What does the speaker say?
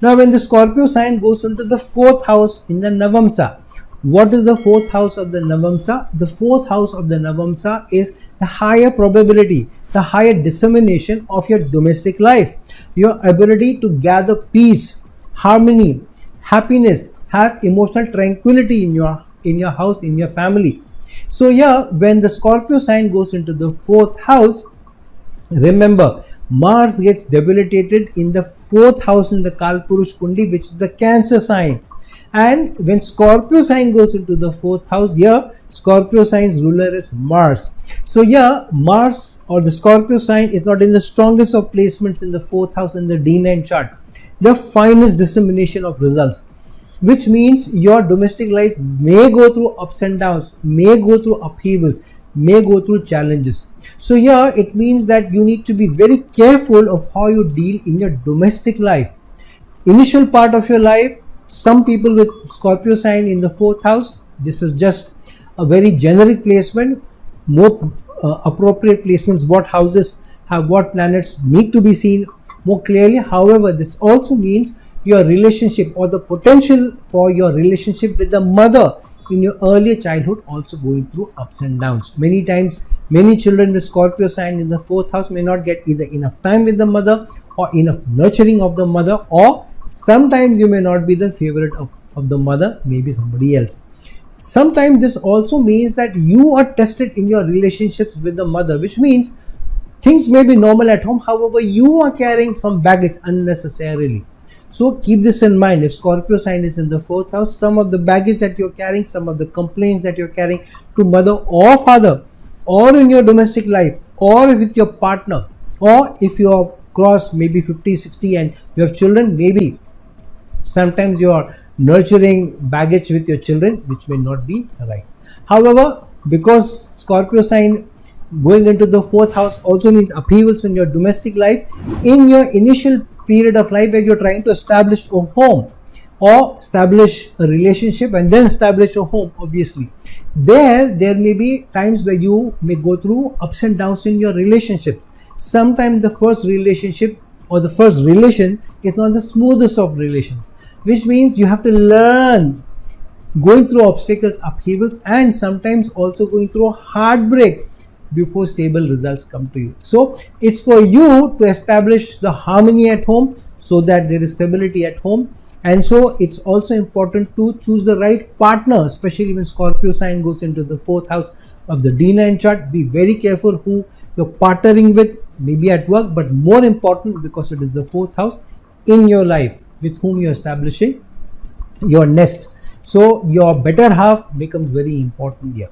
Now when the Scorpio sign goes into the 4th house in the Navamsa, what is the 4th house of the Navamsa? The 4th house of the Navamsa is the higher probability, the higher dissemination of your domestic life, your ability to gather peace, harmony, happiness, have emotional tranquility in your house, in your family. So yeah, when the Scorpio sign goes into the 4th house, remember Mars gets debilitated in the 4th house in the Kalpurush Kundi, which is the Cancer sign. And when Scorpio sign goes into the 4th house, here Scorpio sign's ruler is Mars. So yeah, Mars or the Scorpio sign is not in the strongest of placements in the 4th house in the D9 chart, the finest dissemination of results, which means your domestic life may go through ups and downs, may go through upheavals, may go through challenges. So here it means that you need to be very careful of how you deal in your domestic life. Initial part of your life, some people with Scorpio sign in the 4th house, this is just a very generic placement. More appropriate placements, what houses have what planets, need to be seen more clearly. However, this also means your relationship or the potential for your relationship with the mother in your earlier childhood also going through ups and downs. Many times, many children with Scorpio sign in the 4th house may not get either enough time with the mother or enough nurturing of the mother, or sometimes you may not be the favorite of the mother, maybe somebody else. Sometimes this also means that you are tested in your relationships with the mother, which means things may be normal at home, however you are carrying some baggage unnecessarily. So keep this in mind. If Scorpio sign is in the 4th house, some of the baggage that you're carrying, some of the complaints that you're carrying to mother or father, or in your domestic life, or with your partner, or if you're cross maybe 50, 60 and you have children, maybe sometimes you are nurturing baggage with your children, which may not be right. However, because Scorpio sign going into the 4th house also means upheavals in your domestic life, in your initial period of life where you're trying to establish a home or establish a relationship and then establish a home, obviously there may be times where you may go through ups and downs in your relationship. Sometimes the first relationship or the first relation is not the smoothest of relations, which means you have to learn going through obstacles, upheavals, and sometimes also going through a heartbreak before stable results come to you. So it's for you to establish the harmony at home so that there is stability at home. And so it's also important to choose the right partner, especially when Scorpio sign goes into the 4th house of the D9 chart. Be very careful who you're partnering with, maybe at work, but more important because it is the 4th house in your life with whom you're establishing your nest. So your better half becomes very important here.